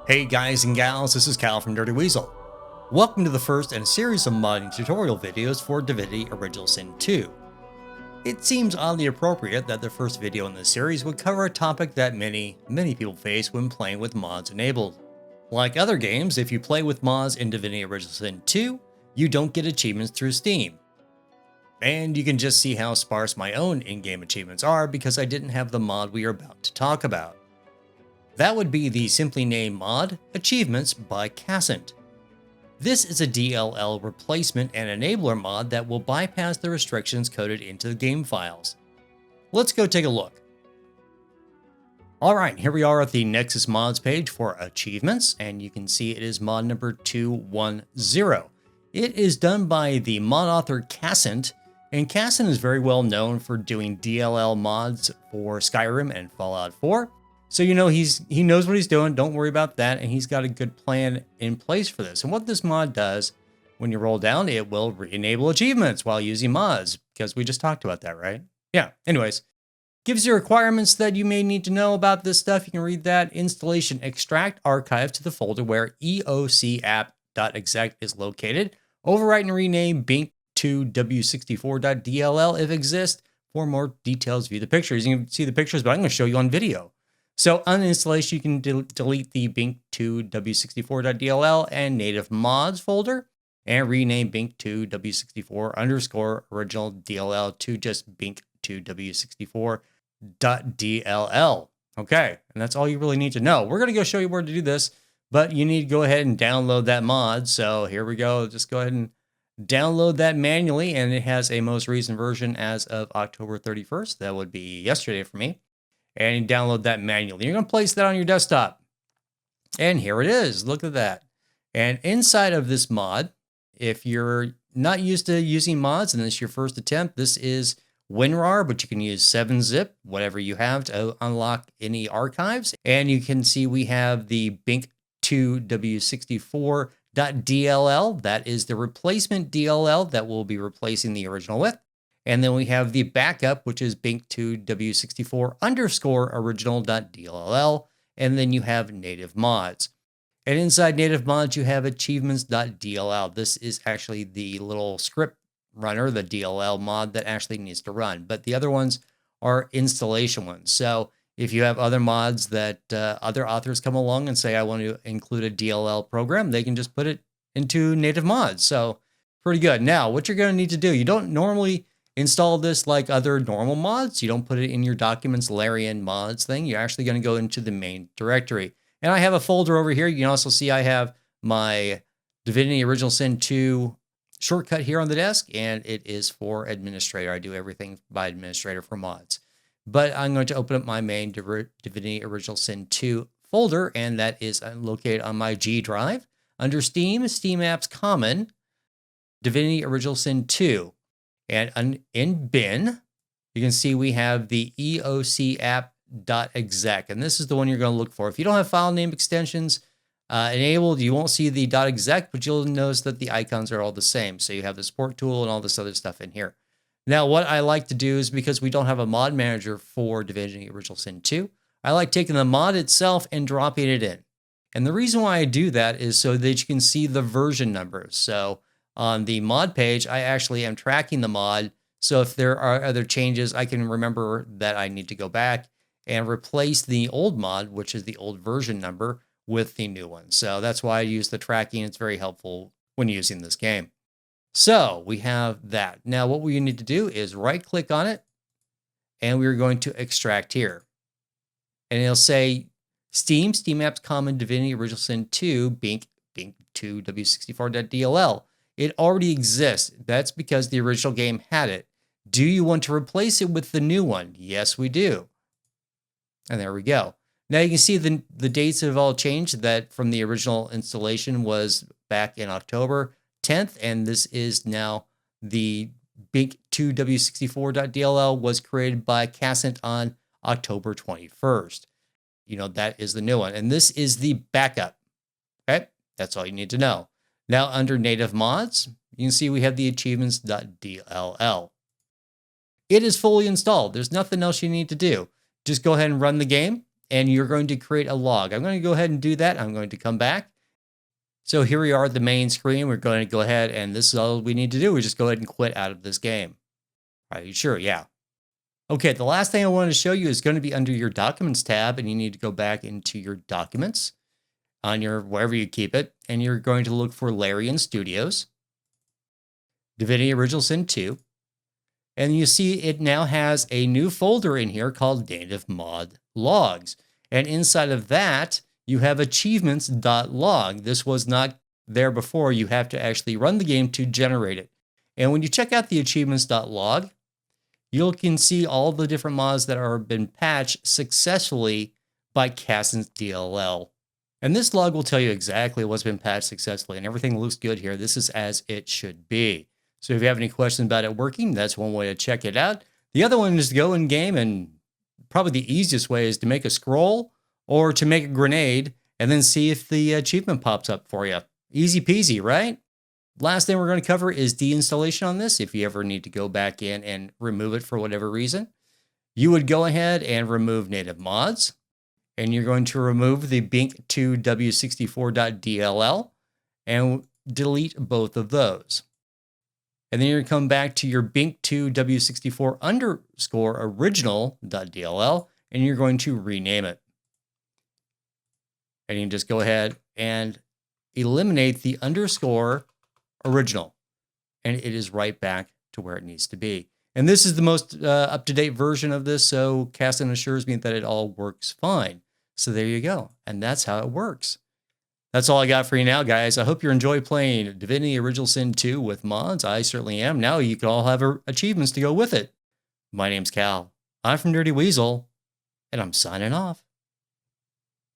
Hey guys and gals, this is Cal from Dirty Weasel. Welcome to the first in a series of modding tutorial videos for Divinity Original Sin 2. It seems oddly appropriate that the first video in this series would cover a topic that many people face when playing with mods enabled. Like other games, if you play with mods in Divinity Original Sin 2, you don't get achievements through Steam. And you can just see how sparse my own in-game achievements are because I didn't have the mod we are about to talk about. That would be the simply named mod, Achievements by Kassent. This is a DLL replacement and enabler mod that will bypass the restrictions coded into the game files. Let's go take a look. Alright, here we are at the Nexus mods page for Achievements, and you can see it is mod number 210. It is done by the mod author Kassent, and Kassent is very well known for doing DLL mods for Skyrim and Fallout 4. So you know he knows what he's doing, don't worry about that, and he's got a good plan in place for this. And what this mod does, when you roll down, it will re-enable achievements while using mods, because we just talked about that, right? Yeah, anyways. Gives you requirements that you may need to know about this stuff. You can read that. Installation extract archive to the folder where eocapp.exec is located. Overwrite and rename bink2w64.dll if exists. For more details, view the pictures. You can see the pictures, but I'm going to show you on video. So on installation, you can delete the bink2w64.dll and native mods folder and rename bink2w64 underscore original DLL to just bink2w64.dll. Okay, and that's all you really need to know. We're going to go show you where to do this, but you need to go ahead and download that mod. So here we go. Just go ahead and download that manually, and it has a most recent version as of October 31st. That would be yesterday for me. And you download that manually. You're going to place that on your desktop. And here it is. Look at that. And inside of this mod, if you're not used to using mods and this is your first attempt, this is WinRAR, but you can use 7-zip, whatever you have to unlock any archives. And you can see we have the bink2w64.dll. That is the replacement DLL that we'll be replacing the original with. And then we have the backup, which is bink2w64 underscore original.dll. And then you have native mods. And inside native mods, you have achievements.dll. This is actually the little script runner, the DLL mod that actually needs to run. But the other ones are installation ones. So if you have other mods that other authors come along and say, I want to include a DLL program, they can just put it into native mods. So pretty good. Now, what you're going to need to do, you don't normally install this like other normal mods. You don't put it in your documents, Larian mods thing. You're actually going to go into the main directory. And I have a folder over here. You can also see I have my Divinity Original Sin 2 shortcut here on the desk, and it is for administrator. I do everything by administrator for mods. But I'm going to open up my main Divinity Original Sin 2 folder, and that is located on my G drive under Steam, Steam Apps Common, Divinity Original Sin 2. And in bin, you can see we have the eocapp.exec, and this is the one you're going to look for. If you don't have file name extensions enabled, you won't see the .exec, but you'll notice that the icons are all the same. So you have the support tool and all this other stuff in here. Now, what I like to do is, because we don't have a mod manager for Divinity Original Sin 2, I like taking the mod itself and dropping it in. And the reason why I do that is so that you can see the version numbers. So on the mod page, I actually am tracking the mod. So if there are other changes, I can remember that I need to go back and replace the old mod, which is the old version number, with the new one. So that's why I use the tracking. It's very helpful when using this game. So we have that. Now what we need to do is right click on it, and we're going to extract here. And it'll say Steam Apps Common Divinity Original Sin 2 bink2w64.dll. It already exists. That's because the original game had it. Do you want to replace it with the new one? Yes, we do. And there we go. Now you can see the dates have all changed. That from the original installation was back in October 10th, and this is now the bink2w64.dll was created by Kassent on October 21st. You know, that is the new one. And this is the backup. Okay, that's all you need to know. Now, under native mods, you can see we have the achievements.dll. It is fully installed. There's nothing else you need to do. Just go ahead and run the game. and you're going to create a log. I'm going to go ahead and do that. I'm going to come back. So here we are at the main screen. We're going to go ahead, and this is all we need to do. We just go ahead and quit out of this game. Are you sure? Yeah. Okay, the last thing I want to show you is going to be under your Documents tab, and you need to go back into your Documents on your wherever you keep it, and you're going to look for Larian Studios, Divinity Original Sin 2, and you see it now has a new folder in here called Native Mod Logs, and inside of that, you have achievements.log. This was not there before. You have to actually run the game to generate it. And when you check out the achievements.log, you can see all the different mods that are been patched successfully by Kassent DLL. And this log will tell you exactly what's been patched successfully, and everything looks good here. This is as it should be. So if you have any questions about it working, that's one way to check it out. The other one is to go in game, and probably the easiest way is to make a scroll or to make a grenade and then see if the achievement pops up for you. Easy peasy, right? Last thing we're going to cover is deinstallation on this. If you ever need to go back in and remove it for whatever reason, you would go ahead and remove native mods, and you're going to remove the bink2w64.dll and delete both of those. And then you're going to come back to your bink2w64_original.dll, and you're going to rename it. And you can just go ahead and eliminate the underscore original, and it is right back to where it needs to be. And this is the most up-to-date version of this, so Kassent assures me that it all works fine. So there you go, and that's how it works. That's all I got for you now, guys. I hope you enjoy playing Divinity Original Sin 2 with mods. I certainly am. Now you can all have achievements to go with it. My name's Cal. I'm from Dirty Weasel, and I'm signing off.